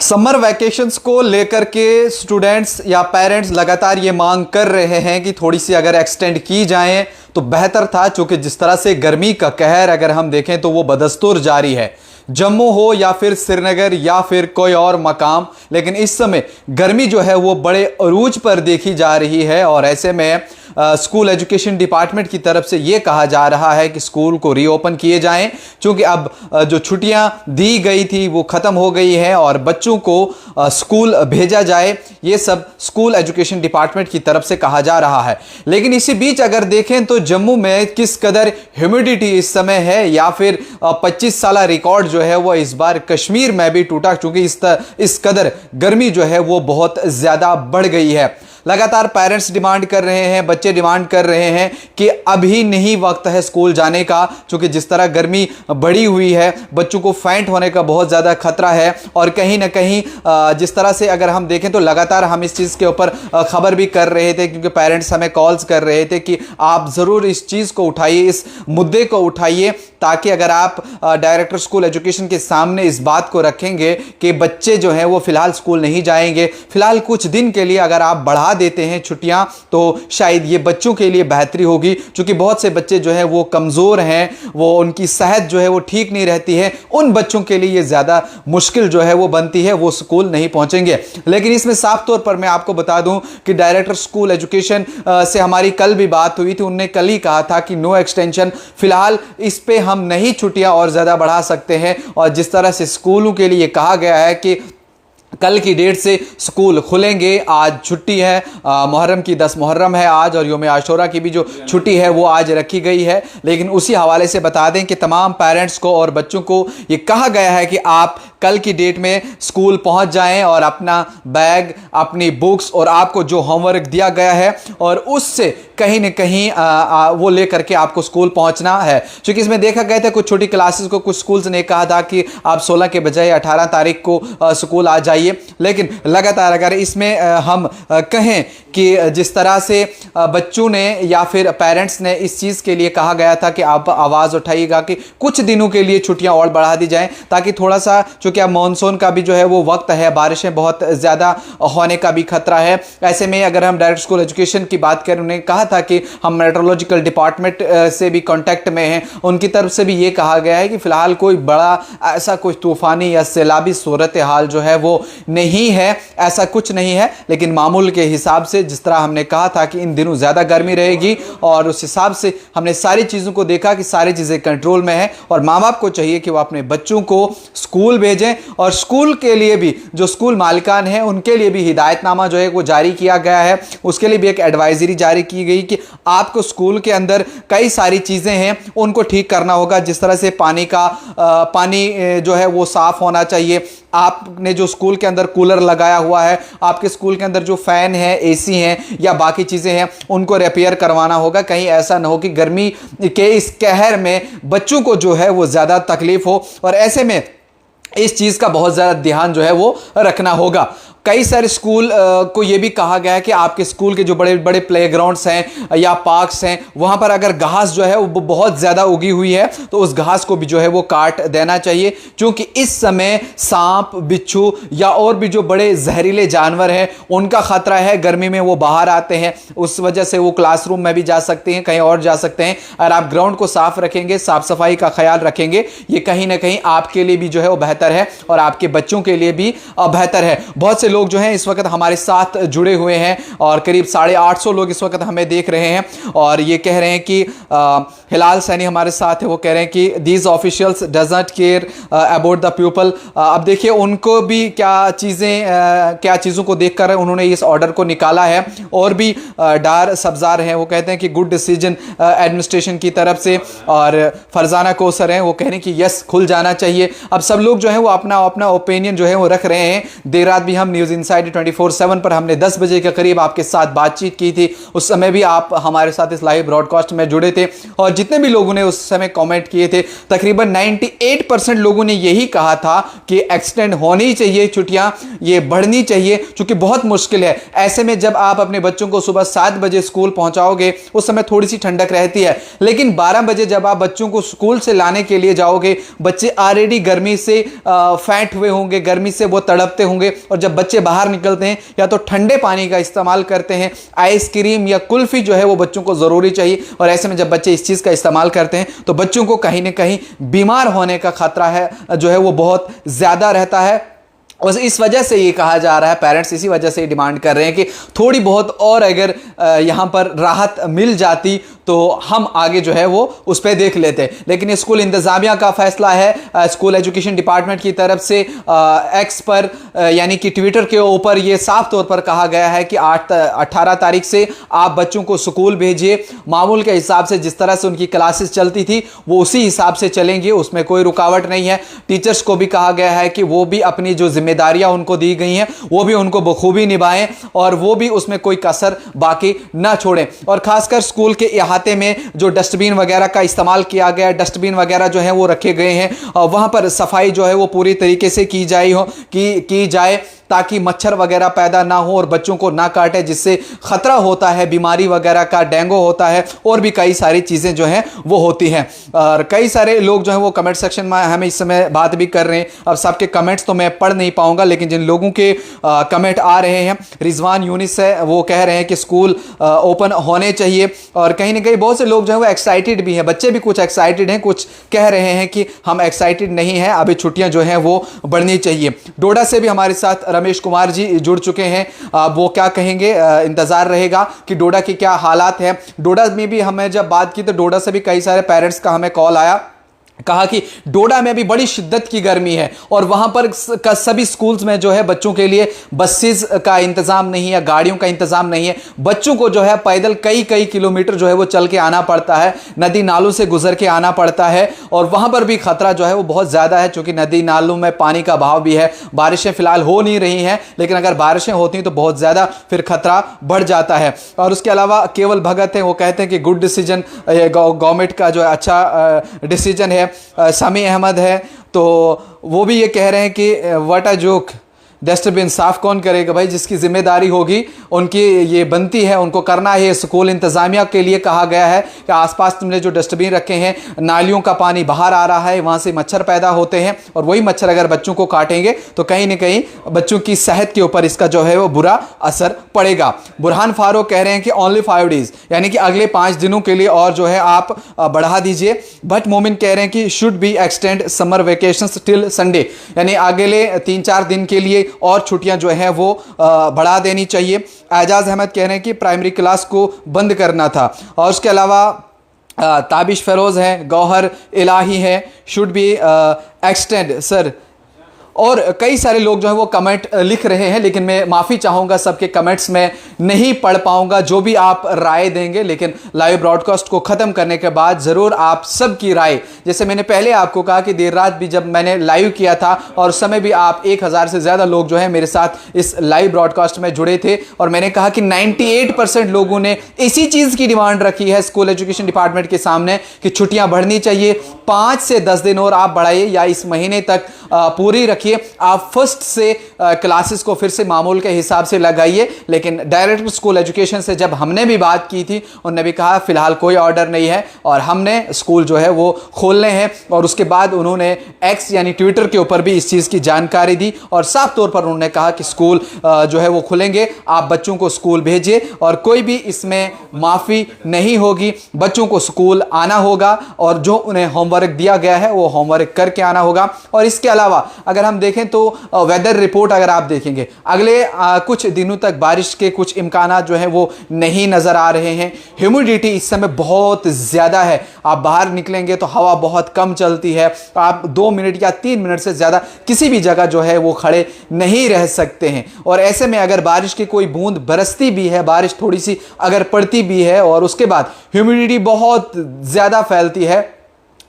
Summer vacations को लेकर के स्टूडेंट्स या पेरेंट्स लगातार ये मांग कर रहे हैं कि थोड़ी सी अगर एक्सटेंड की जाए तो बेहतर था, क्योंकि जिस तरह से गर्मी का कहर अगर हम देखें तो वो बदस्तूर जारी है। जम्मू हो या फिर श्रीनगर या फिर कोई और मकाम, लेकिन इस समय गर्मी जो है वो बड़े अरूज पर देखी जा रही है। और ऐसे में स्कूल एजुकेशन डिपार्टमेंट की तरफ से ये कहा जा रहा है कि स्कूल को रीओपन किए जाएं, क्योंकि अब जो छुट्टियां दी गई थी वो ख़त्म हो गई है और बच्चों को स्कूल भेजा जाए, ये सब स्कूल एजुकेशन डिपार्टमेंट की तरफ से कहा जा रहा है। लेकिन इसी बीच अगर देखें तो जम्मू में किस कदर ह्यूमिडिटी इस समय है, या फिर 25 साल रिकॉर्ड जो है वो इस बार कश्मीर में भी टूटा, क्योंकि इस कदर गर्मी जो है वो बहुत ज़्यादा बढ़ गई है। लगातार पेरेंट्स डिमांड कर रहे हैं, बच्चे डिमांड कर रहे हैं कि अभी नहीं वक्त है स्कूल जाने का, क्योंकि जिस तरह गर्मी बढ़ी हुई है बच्चों को फेंट होने का बहुत ज़्यादा खतरा है। और कहीं ना कहीं जिस तरह से अगर हम देखें तो लगातार हम इस चीज़ के ऊपर खबर भी कर रहे थे, क्योंकि पेरेंट्स हमें कॉल्स कर रहे थे कि आप ज़रूर इस चीज़ को उठाइए, इस मुद्दे को उठाइए, ताकि अगर आप डायरेक्टर स्कूल एजुकेशन के सामने इस बात को रखेंगे कि बच्चे जो हैं वो फ़िलहाल स्कूल नहीं जाएंगे, फ़िलहाल कुछ दिन के लिए अगर आप बढ़ा देते हैं छुट्टियां, तो शायद ये बच्चों के लिए बेहतरी होगी। क्योंकि बहुत से बच्चे जो है वो कमज़ोर हैं, वो उनकी सेहत जो है वो ठीक नहीं रहती है, उन बच्चों के लिए ये ज़्यादा मुश्किल जो है वो बनती है, वो स्कूल नहीं पहुंचेंगे। लेकिन इसमें साफ तौर पर मैं आपको बता दूं कि डायरेक्टर स्कूल एजुकेशन से हमारी कल भी बात हुई थी, उन्होंने कल ही कहा था कि नो एक्सटेंशन, फिलहाल इस पे हम नहीं छुट्टियां और ज़्यादा बढ़ा सकते हैं। और जिस तरह से स्कूलों के लिए कहा गया है कि कल की डेट से स्कूल खुलेंगे, आज छुट्टी है, मुहर्रम की 10 मुहर्रम है आज, और योम आशूरा की भी जो छुट्टी है वो आज रखी गई है। लेकिन उसी हवाले से बता दें कि तमाम पेरेंट्स को और बच्चों को ये कहा गया है कि आप कल की डेट में स्कूल पहुंच जाएं और अपना बैग, अपनी बुक्स और आपको जो होमवर्क दिया गया है और उससे कहीं न कहीं वो लेकर के आपको स्कूल पहुंचना है। क्योंकि इसमें देखा गया था कुछ छोटी क्लासेस को कुछ स्कूल्स ने कहा था कि आप 16 के बजाय 18 तारीख को स्कूल आ जाइए। लेकिन लगातार अगर इसमें हम कहें कि जिस तरह से बच्चों ने या फिर पेरेंट्स ने इस चीज़ के लिए कहा गया था कि आप आवाज़ उठाइएगा कि कुछ दिनों के लिए छुट्टियां और बढ़ा दी जाएं, ताकि थोड़ा सा, चूँकि अब मानसून का भी जो है वो वक्त है, बारिशें बहुत ज़्यादा होने का भी खतरा है। ऐसे में अगर हम डायरेक्ट स्कूल एजुकेशन की बात करें, उन्होंने कहा था कि हम मेट्रोलॉजिकल डिपार्टमेंट से भी कॉन्टैक्ट में हैं, उनकी तरफ से भी ये कहा गया है कि फ़िलहाल कोई बड़ा ऐसा कुछ तूफ़ानी या सैलाबी सूरत हाल जो है वो नहीं है, ऐसा कुछ नहीं है। लेकिन मामूल के हिसाब से जिस तरह हमने कहा था कि इन दिनों ज़्यादा गर्मी रहेगी, और उस हिसाब से हमने सारी चीज़ों को देखा कि सारी चीज़ें कंट्रोल में हैं। और माँ बाप को चाहिए कि वो अपने बच्चों को स्कूल भेजें, और स्कूल के लिए भी जो स्कूल मालिकान हैं उनके लिए भी हिदायतनामा जो है वो जारी किया गया है। उसके लिए भी एक एडवाइजरी जारी की गई कि आपको स्कूल के अंदर कई सारी चीज़ें हैं उनको ठीक करना होगा। जिस तरह से पानी जो है वो साफ़ होना चाहिए, आपने जो स्कूल के अंदर कूलर लगाया हुआ है, आपके स्कूल के अंदर जो फ़ैन है, एसी हैं या बाकी चीज़ें हैं, उनको रिपेयर करवाना होगा। कहीं ऐसा ना हो कि गर्मी के इस कहर में बच्चों को जो है वो ज़्यादा तकलीफ़ हो, और ऐसे में इस चीज़ का बहुत ज़्यादा ध्यान जो है वो रखना होगा। कई सारे स्कूल को ये भी कहा गया है कि आपके स्कूल के जो बड़े बड़े प्लेग्राउंड्स हैं या पार्क्स हैं, वहाँ पर अगर घास जो है वो बहुत ज़्यादा उगी हुई है तो उस घास को भी जो है वो काट देना चाहिए, क्योंकि इस समय सांप, बिच्छू या और भी जो बड़े जहरीले जानवर हैं उनका ख़तरा है। गर्मी में वो बाहर आते हैं, उस वजह से वो क्लासरूम में भी जा सकते हैं, कहीं और जा सकते हैं। अगर आप ग्राउंड को साफ़ रखेंगे, साफ़ सफाई का ख्याल रखेंगे, ये कहीं ना कहीं आपके लिए भी जो है वो बेहतर है और आपके बच्चों के लिए भी बेहतर है। बहुत से लोग जो हैं इस वक्त हमारे साथ जुड़े हुए हैं और करीब 850 लोग इस वक्त हमें देख रहे हैं, और ये कह रहे हैं कि हिलाल सैनी हमारे साथ है। वो कह रहे हैं कि these officials doesn't care about the people. अब देखिए उनको भी क्या चीज़ों को देखकर उन्होंने इस ऑर्डर को निकाला है। और भी डार सब्जार हैं, वो कहते हैं कि गुड डिसीजन एडमिनिस्ट्रेशन की तरफ से। और फरजाना कोसर हैं, वो कह रहे हैं कि यस खुल जाना चाहिए। अब सब लोग जो है वो अपना अपना ओपिनियन जो है वो रख रहे हैं। देर रात भी हम न्यूज़ इनसाइड 24/7 पर हमने 10 बजे के करीब आपके साथ बातचीत की थी। उस समय भी आप हमारे साथ इस लाइव ब्रॉडकास्ट में जुड़े थे और जितने भी लोगों ने उस समय कमेंट किए थे, तकरीबन 98% लोगों ने यही कहा था कि एक्सटेंड होनी चाहिए छुट्टियां, ये बढ़नी चाहिए, क्योंकि बहुत मुश्किल है। ऐसे में जब आप अपने बच्चों को सुबह 7 बजे स्कूल पहुंचाओगे, उस समय थोड़ी सी ठंडक रहती है, लेकिन 12 बजे जब आप बच्चों को स्कूल से लाने के लिए जाओगे, बच्चे ऑलरेडी गर्मी से फैंट हुए होंगे, गर्मी से वो तड़पते होंगे। और जब बच्चे बाहर निकलते हैं या तो ठंडे पानी का इस्तेमाल करते हैं, आइसक्रीम या कुल्फी जो है वो बच्चों को ज़रूरी चाहिए। और ऐसे में जब बच्चे इस चीज़ का इस्तेमाल करते हैं तो बच्चों को कहीं ना कहीं बीमार होने का खतरा है जो है वो बहुत ज़्यादा रहता है। और इस वजह से ये कहा जा रहा है, पेरेंट्स इसी वजह से डिमांड कर रहे हैं कि थोड़ी बहुत और अगर यहाँ पर राहत मिल जाती तो हम आगे जो है वो उस पर देख लेते। लेकिन स्कूल इंतज़ामिया का फैसला है, स्कूल एजुकेशन डिपार्टमेंट की तरफ से एक्स पर यानी कि ट्विटर के ऊपर ये साफ तौर पर कहा गया है कि 18 तारीख से आप बच्चों को स्कूल भेजिए। मामूल के हिसाब से जिस तरह से उनकी क्लासेस चलती थी वो उसी हिसाब से चलेंगी, उसमें कोई रुकावट नहीं है। टीचर्स को भी कहा गया है कि वो भी अपनी जो जिम्मेदारियां उनको दी गई हैं वो भी उनको बखूबी निभाएं और वो भी उसमें कोई कसर बाकी ना छोड़ें। और खासकर स्कूल के अहाते में जो डस्टबिन वगैरह का इस्तेमाल किया गया, डस्टबिन वगैरह जो है वो रखे गए हैं, वहां पर सफाई जो है वो पूरी तरीके से की जाए ताकि मच्छर वगैरह पैदा ना हो और बच्चों को ना काटे, जिससे खतरा होता है बीमारी वगैरह का, डेंगू होता है और भी कई सारी चीज़ें जो हैं वो होती हैं। और कई सारे लोग जो हैं वो कमेंट सेक्शन में हमें इस समय बात भी कर रहे हैं। अब सबके कमेंट्स तो मैं पढ़ नहीं पाऊंगा, लेकिन जिन लोगों के कमेंट आ रहे हैं, रिजवान यूनिस है, वो कह रहे हैं कि स्कूल ओपन होने चाहिए। और कहीं ना कहीं बहुत से लोग जो हैं वो एक्साइटेड भी हैं, बच्चे भी कुछ एक्साइटेड हैं, कुछ कह रहे हैं कि हम एक्साइटेड नहीं हैं, अभी छुट्टियां जो हैं वो बढ़नी चाहिए। डोडा से भी हमारे साथ रमेश कुमार जी जुड़ चुके हैं, वो क्या कहेंगे, इंतजार रहेगा कि डोडा के क्या हालात हैं। डोडा में भी हमें जब बात की तो डोडा से भी कई सारे पेरेंट्स का हमें कॉल आया, कहा कि डोडा में भी बड़ी शिद्दत की गर्मी है और वहां पर सभी स्कूल्स में जो है बच्चों के लिए बसेस का इंतजाम नहीं है, गाड़ियों का इंतजाम नहीं है। बच्चों को जो है पैदल कई किलोमीटर जो है वो चल के आना पड़ता है, नदी नालों से गुजर के आना पड़ता है और वहां पर भी खतरा जो है वो बहुत ज्यादा है, क्योंकि नदी नालों में पानी का बहाव भी है। बारिशें फिलहाल हो नहीं रही हैं, लेकिन अगर बारिशें होती तो बहुत ज्यादा फिर खतरा बढ़ जाता है। और उसके अलावा केवल भगत है, वो कहते हैं कि गुड डिसीजन, गवर्नमेंट का जो अच्छा डिसीजन है। समी अहमद है तो वो भी ये कह रहे हैं कि व्हाट अ जोक, डस्टबिन साफ कौन करेगा भाई, जिसकी जिम्मेदारी होगी उनकी ये बनती है, उनको करना है। स्कूल इंतजामिया के लिए कहा गया है कि आसपास तुमने जो डस्टबिन रखे हैं, नालियों का पानी बाहर आ रहा है, वहाँ से मच्छर पैदा होते हैं और वही मच्छर अगर बच्चों को काटेंगे तो कहीं ना कहीं बच्चों की सेहत के ऊपर इसका जो है वो बुरा असर पड़ेगा। बुरहान फारूक कह रहे हैं कि ओनली 5 डेज, यानी कि अगले 5 दिनों के लिए और जो है आप बढ़ा दीजिए। भट्ट मोमिन कह रहे हैं कि should be extend summer vacations till Sunday, यानी अगले 3-4 दिन के लिए और छुट्टियां जो है वो बढ़ा देनी चाहिए। एजाज अहमद कह रहे हैं कि प्राइमरी क्लास को बंद करना था। और उसके अलावा ताबिश फरोज हैं, गौहर इलाही है, शुड बी एक्सटेंड सर। और कई सारे लोग जो है वो कमेंट लिख रहे हैं, लेकिन मैं माफ़ी चाहूँगा, सबके कमेंट्स में नहीं पढ़ पाऊँगा जो भी आप राय देंगे। लेकिन लाइव ब्रॉडकास्ट को ख़त्म करने के बाद ज़रूर आप सबकी राय, जैसे मैंने पहले आपको कहा कि देर रात भी जब मैंने लाइव किया था और उस समय भी आप 1000 से ज़्यादा लोग जो है मेरे साथ इस लाइव ब्रॉडकास्ट में जुड़े थे और मैंने कहा कि 98% लोगों ने इसी चीज़ की डिमांड रखी है स्कूल एजुकेशन डिपार्टमेंट के सामने कि छुट्टियाँ बढ़नी चाहिए। 5 से 10 दिन और आप बढ़ाइए या इस महीने तक पूरी रखिए। आप फर्स्ट से क्लासेस को फिर से मामूल के हिसाब से लगाइए। लेकिन डायरेक्टर स्कूल एजुकेशन से जब हमने भी बात की थी, उन्होंने भी कहा फिलहाल कोई ऑर्डर नहीं है और हमने स्कूल जो है वो खोलने हैं। और उसके बाद उन्होंने एक्स यानी ट्विटर के ऊपर भी इस चीज़ की जानकारी दी और साफ तौर पर उन्होंने कहा कि स्कूल जो है वो खुलेंगे, आप बच्चों को स्कूल भेजिए और कोई भी इसमें माफ़ी नहीं होगी। बच्चों को स्कूल आना होगा और जो उन्हें होमवर्क दिया गया है वो होमवर्क करके आना होगा। और इसके अलावा अगर हम देखें तो वेदर रिपोर्ट अगर आप देखेंगे, अगले कुछ दिनों तक बारिश के कुछ इम्कानात जो है वो नहीं नज़र आ रहे हैं। ह्यूमिडिटी इस समय बहुत ज़्यादा है, आप बाहर निकलेंगे तो हवा बहुत कम चलती है, आप 2 मिनट या 3 मिनट से ज़्यादा किसी भी जगह जो है वो खड़े नहीं रह सकते हैं। और ऐसे में अगर बारिश की कोई बूंद बरसती भी है, बारिश थोड़ी सी अगर पड़ती भी है और उसके बाद ह्यूमिडिटी बहुत ज़्यादा फैलती है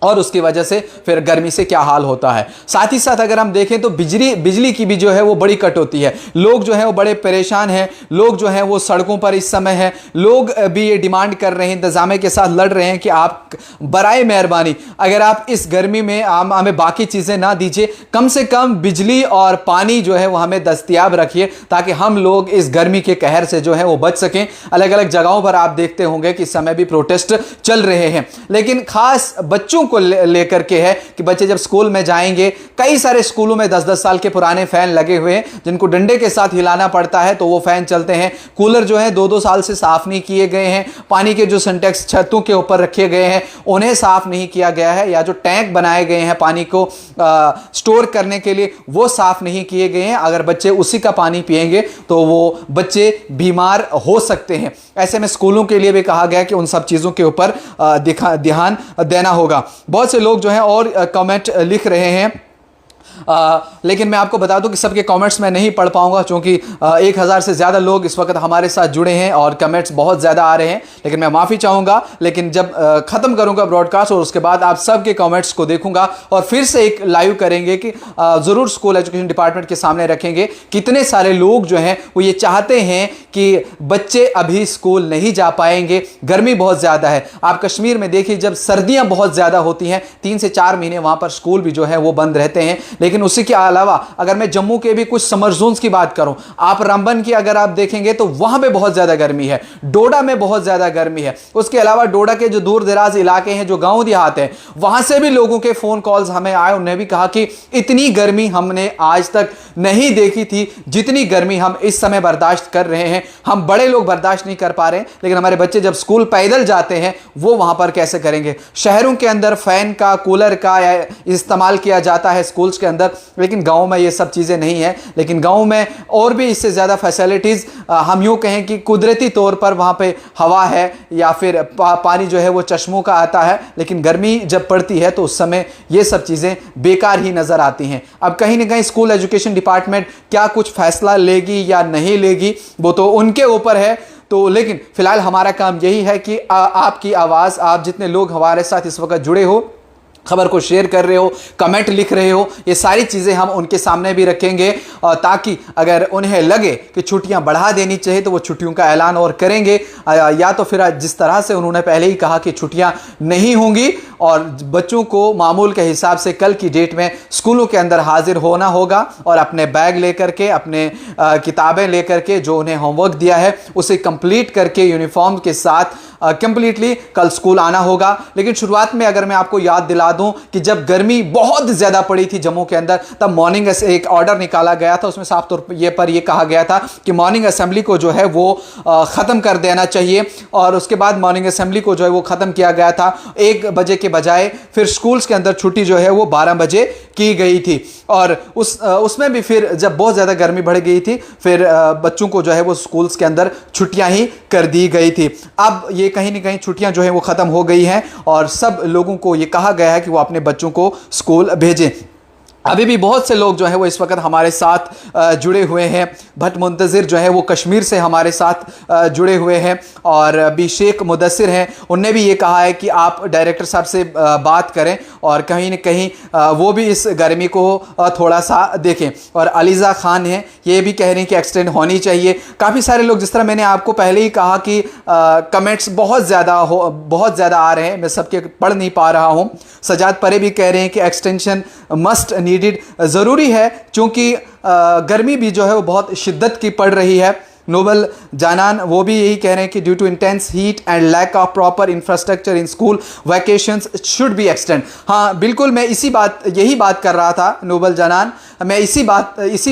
और उसकी वजह से फिर गर्मी से क्या हाल होता है। साथ ही साथ अगर हम देखें तो बिजली की भी जो है वो बड़ी कट होती है। लोग जो है वो बड़े परेशान हैं, लोग जो हैं वो सड़कों पर इस समय हैं। लोग भी ये डिमांड कर रहे हैं, इंतजामिया के साथ लड़ रहे हैं कि आप बराए मेहरबानी अगर आप इस गर्मी में हमें बाकी चीज़ें ना दीजिए, कम से कम बिजली और पानी जो है वो हमें दस्तयाब रखिए ताकि हम लोग इस गर्मी के कहर से जो है वो बच सकें। अलग अलग जगहों पर आप देखते होंगे कि इस समय भी प्रोटेस्ट चल रहे हैं, लेकिन खास बच्चों को लेकर के है कि बच्चे जब स्कूल में जाएंगे, कई सारे स्कूलों में 10-10 साल के पुराने फैन लगे हुए हैं जिनको डंडे के साथ हिलाना पड़ता है तो वो फैन चलते हैं। कूलर जो है 2-2 साल से साफ नहीं किए गए हैं। पानी के जो सिंटेक्स छतों के ऊपर रखे गए हैं उन्हें साफ नहीं किया गया है, या जो टैंक बनाए गए हैं पानी को स्टोर करने के लिए वो साफ नहीं किए गए हैं। अगर बच्चे उसी का पानी पिएंगे तो वो बच्चे बीमार हो सकते हैं। ऐसे में स्कूलों के लिए भी कहा गया कि उन सब चीज़ों के ऊपर ध्यान देना होगा। बहुत से लोग जो हैं और कमेंट लिख रहे हैं, लेकिन मैं आपको बता दूं कि सबके कमेंट्स मैं नहीं पढ़ पाऊंगा क्योंकि 1000 से ज़्यादा लोग इस वक्त हमारे साथ जुड़े हैं और कमेंट्स बहुत ज़्यादा आ रहे हैं। लेकिन मैं माफ़ी चाहूँगा, लेकिन जब ख़त्म करूँगा ब्रॉडकास्ट और उसके बाद आप सबके कमेंट्स को देखूँगा और फिर से एक लाइव करेंगे कि ज़रूर स्कूल एजुकेशन डिपार्टमेंट के सामने रखेंगे। कितने सारे लोग जो हैं वो ये चाहते हैं कि बच्चे अभी स्कूल नहीं जा पाएंगे, गर्मी बहुत ज़्यादा है। आप कश्मीर में देखिए, जब सर्दियाँ बहुत ज़्यादा होती हैं 3 से 4 महीने वहाँ पर स्कूल भी जो है वो बंद रहते हैं। लेकिन उसी के अलावा अगर मैं जम्मू के भी कुछ समर जोन्स की बात करूं, आप रामबन की अगर आप देखेंगे तो वहां पे बहुत ज्यादा गर्मी है, डोडा में बहुत ज्यादा गर्मी है। उसके अलावा डोडा के जो दूर दराज इलाके हैं, जो गांव देहात हैं, वहां से भी लोगों के फोन कॉल्स हमें आए। उन्होंने भी कहा कि इतनी गर्मी हमने आज तक नहीं देखी थी जितनी गर्मी हम इस समय बर्दाश्त कर रहे हैं। हम बड़े लोग बर्दाश्त नहीं कर पा रहे हैं, लेकिन हमारे बच्चे जब स्कूल पैदल जाते हैं वो वहां पर कैसे करेंगे। शहरों के अंदर फैन का, कूलर का इस्तेमाल किया जाता है स्कूल्स के अंदर, लेकिन गांव में ये सब चीज़ें नहीं है। लेकिन गांव में और भी इससे ज़्यादा फैसिलिटीज़, हम यूँ कहें कि कुदरती तौर पर वहाँ पे हवा है या फिर पानी जो है वो चश्मों का आता है। लेकिन गर्मी जब पड़ती है तो उस समय ये सब चीज़ें बेकार ही नज़र आती हैं। अब कहीं ना कहीं स्कूल एजुकेशन डिपार्टमेंट क्या कुछ फैसला लेगी या नहीं लेगी वो तो उनके ऊपर है। तो लेकिन फिलहाल हमारा काम यही है कि आपकी आवाज़, आप जितने लोग हमारे साथ इस वक्त जुड़े हो, खबर को शेयर कर रहे हो, कमेंट लिख रहे हो, ये सारी चीज़ें हम उनके सामने भी रखेंगे ताकि अगर उन्हें लगे कि छुट्टियां बढ़ा देनी चाहिए तो वो छुट्टियों का ऐलान और करेंगे, या तो फिर जिस तरह से उन्होंने पहले ही कहा कि छुट्टियां नहीं होंगी और बच्चों को मामूल के हिसाब से कल की डेट में स्कूलों के अंदर हाजिर होना होगा और अपने बैग लेकर के, अपने किताबें लेकर के, जो उन्हें होमवर्क दिया है उसे कंप्लीट करके यूनिफॉर्म के साथ कंप्लीटली कल स्कूल आना होगा। लेकिन शुरुआत में अगर मैं आपको याद दिला दूं कि जब गर्मी बहुत ज़्यादा पड़ी थी जम्मू के अंदर, तब मॉर्निंग एक ऑर्डर निकाला गया था, उसमें साफ तौर पर यह कहा गया था कि मॉर्निंग असेंबली को जो है वो ख़त्म कर देना चाहिए। और उसके बाद मॉर्निंग असेंबली को जो है वो ख़त्म किया गया था 1 बजे के बजाय। फिर स्कूल्स के अंदर छुट्टी जो है वो 12 बजे की गई थी और उसमें भी फिर जब बहुत ज़्यादा गर्मी बढ़ गई थी फिर बच्चों को जो है वो स्कूल्स के अंदर छुट्टियां ही कर दी गई थी। अब ये कहीं ना कहीं छुट्टियां जो है वो ख़त्म हो गई हैं और सब लोगों को ये कहा गया है कि वो अपने बच्चों को स्कूल भेजें। अभी भी बहुत से लोग जो है वो इस वक्त हमारे साथ जुड़े हुए हैं। भट्ट मुंतज़िर जो है वो कश्मीर से हमारे साथ जुड़े हुए हैं और अभी शेख मुदस्सिर हैं, उनने भी ये कहा है कि आप डायरेक्टर साहब से बात करें और कहीं न कहीं वो भी इस गर्मी को थोड़ा सा देखें। और अलीज़ा खान हैं, ये भी कह रहे हैं कि एक्सटेंड होनी चाहिए। काफ़ी सारे लोग, जिस तरह मैंने आपको पहले ही कहा कि कमेंट्स बहुत ज़्यादा आ रहे हैं, मैं सबके पढ़ नहीं पा रहा हूँ। सजाद परे भी कह रहे हैं कि एक्सटेंशन मस्ट नीडेड, ज़रूरी है क्योंकि गर्मी भी जो है वो बहुत शिद्दत की पड़ रही है। नोबल जानान वो भी यही कह रहे हैं कि due to intense heat and lack of proper infrastructure in school vacations should be extend. हाँ बिल्कुल, मैं यही बात कर रहा था नोबल जानान। मैं इसी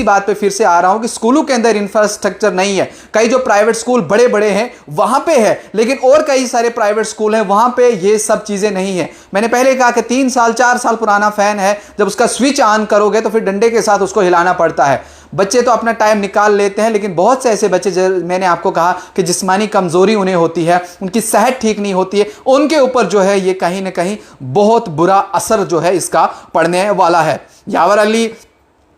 बात पे फिर से आ रहा हूँ कि स्कूलों के अंदर इंफ्रास्ट्रक्चर नहीं है। कई जो प्राइवेट स्कूल बड़े बड़े हैं वहाँ पे है, लेकिन और कई सारे प्राइवेट स्कूल हैं वहाँ पे ये सब चीज़ें नहीं है। मैंने पहले कहा कि 3 साल 4 साल पुराना फ़ैन है, जब उसका स्विच ऑन करोगे तो फिर डंडे के साथ उसको हिलाना पड़ता है। बच्चे तो अपना टाइम निकाल लेते हैं, लेकिन बहुत से ऐसे बच्चे, मैंने आपको कहा कि जिस्मानी कमज़ोरी उन्हें होती है, उनकी सेहत ठीक नहीं होती है, उनके ऊपर जो है ये कहीं ना कहीं बहुत बुरा असर जो है इसका पड़ने वाला है। यावर अली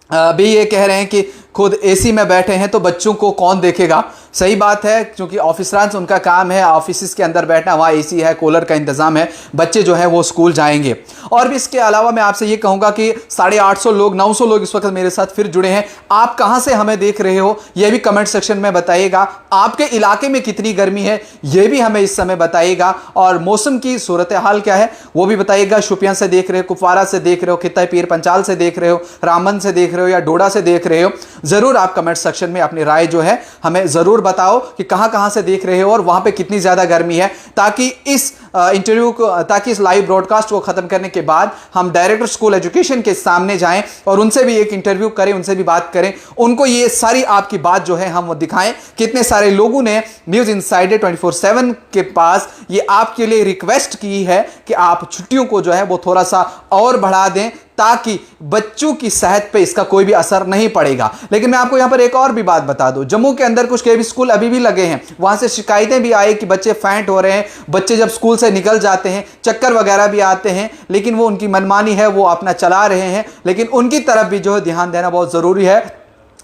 भी ये कह रहे हैं कि खुद एसी में बैठे हैं तो बच्चों को कौन देखेगा। सही बात है, क्योंकि ऑफिसरान उनका काम है ऑफिस के अंदर बैठना, वहाँ एसी है, कूलर का इंतजाम है, बच्चे जो है वो स्कूल जाएंगे। और भी इसके अलावा मैं आपसे ये कहूँगा कि 850 लोग 900 लोग इस वक्त मेरे साथ फिर जुड़े हैं। आप कहाँ से हमें देख रहे हो ये भी कमेंट सेक्शन में बताइएगा। आपके इलाके में कितनी गर्मी है ये भी हमें इस समय बताइएगा, और मौसम की सूरत हाल क्या है वो भी बताइएगा। शुपियां से देख रहे हो, कुपवारा से देख रहे हो, खित्ता पीर पंचाल से देख रहे हो, रामबन से देख रहे हो या डोडा से देख रहे हो, जरूर आप कमेंट सेक्शन में अपनी राय जो है हमें जरूर बताओ कि कहां कहां से देख रहे हो और वहां पे कितनी ज्यादा गर्मी है, ताकि इस इंटरव्यू को, ताकि इस लाइव ब्रॉडकास्ट को खत्म करने के बाद हम डायरेक्टर स्कूल एजुकेशन के सामने जाएं और उनसे भी एक इंटरव्यू करें, उनसे भी बात करें, उनको ये सारी आपकी बात जो है हम वो दिखाएं। कितने सारे लोगों ने न्यूज इनसाइडर 24/7 के पास ये आपके लिए रिक्वेस्ट की है कि आप छुट्टियों को जो है वो थोड़ा सा और बढ़ा दें, ताकि बच्चों की सेहत पे इसका कोई भी असर नहीं पड़ेगा। लेकिन मैं आपको यहां पर एक और भी बात बता दूं, जम्मू के अंदर कुछ केवी स्कूल अभी भी लगे हैं, वहां से शिकायतें भी आई कि बच्चे फैंट हो रहे हैं, बच्चे जब स्कूल से निकल जाते हैं चक्कर वगैरह भी आते हैं, लेकिन वो उनकी मनमानी है, वो अपना चला रहे हैं। लेकिन उनकी तरफ भी जो है ध्यान देना बहुत जरूरी है।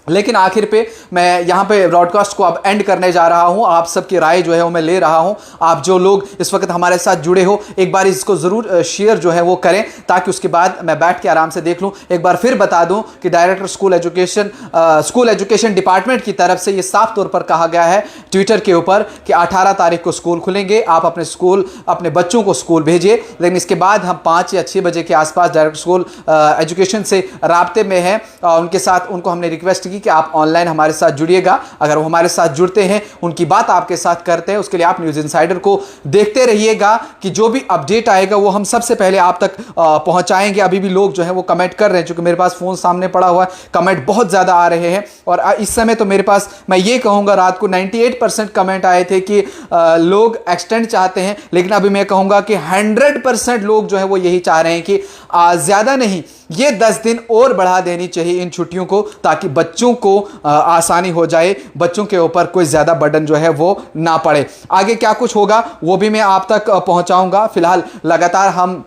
लेकिन आखिर पे मैं यहाँ पे ब्रॉडकास्ट को अब एंड करने जा रहा हूँ। आप सबकी राय जो है वो मैं ले रहा हूँ। आप जो लोग इस वक्त हमारे साथ जुड़े हो, एक बार इसको ज़रूर शेयर जो है वो करें, ताकि उसके बाद मैं बैठ के आराम से देख लूँ। एक बार फिर बता दूँ कि डायरेक्टर स्कूल एजुकेशन डिपार्टमेंट की तरफ से ये साफ तौर पर कहा गया है ट्विटर के ऊपर कि 18 तारीख को स्कूल खुलेंगे, आप अपने बच्चों को स्कूल भेजिए। लेकिन इसके बाद हम 5 या 6 बजे के आसपास डायरेक्टर स्कूल एजुकेशन से राब्ते में हैं, उनके साथ उनको हमने रिक्वेस्ट कि आप ऑनलाइन हमारे साथ जुड़िएगा। अगर वो हमारे साथ जुड़ते हैं, उनकी बात आपके साथ करते हैं, उसके लिए आप न्यूज़ इनसाइडर को देखते रहिएगा कि जो भी अपडेट आएगा वो हम सबसे पहले आप तक पहुंचाएंगे। अभी भी लोग जो है वो कमेंट कर रहे हैं, क्योंकि मेरे पास फ़ोन सामने पड़ा हुआ है, कमेंट बहुत ज़्यादा आ रहे हैं। और इस समय तो मेरे पास, मैं ये कहूँगा, रात को 98% कमेंट आए थे कि लोग एक्सटेंड चाहते हैं, लेकिन अभी मैं कहूँगा कि 100% लोग जो है वो यही चाह रहे हैं कि ज़्यादा नहीं, ये 10 दिन और बढ़ा देनी चाहिए इन छुट्टियों को, ताकि बच्चों को आसानी हो जाए, बच्चों के ऊपर कोई ज़्यादा बर्डन जो है वो ना पड़े। आगे क्या कुछ होगा वो भी मैं आप तक पहुंचाऊंगा। फिलहाल लगातार हम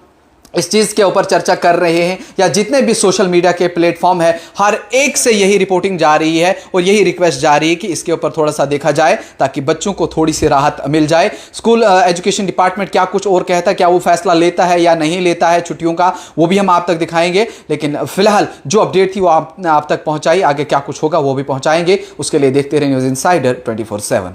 इस चीज़ के ऊपर चर्चा कर रहे हैं, या जितने भी सोशल मीडिया के प्लेटफॉर्म है, हर एक से यही रिपोर्टिंग जा रही है और यही रिक्वेस्ट जा रही है कि इसके ऊपर थोड़ा सा देखा जाए, ताकि बच्चों को थोड़ी सी राहत मिल जाए। स्कूल एजुकेशन डिपार्टमेंट क्या कुछ और कहता है, क्या वो फैसला लेता है या नहीं लेता है छुट्टियों का, वो भी हम आप तक दिखाएंगे। लेकिन फिलहाल जो अपडेट थी वो आपने आप तक पहुंचाई, आगे क्या कुछ होगा वो भी पहुंचाएंगे। उसके लिए देखते रहे न्यूज़ इनसाइडर 24/7।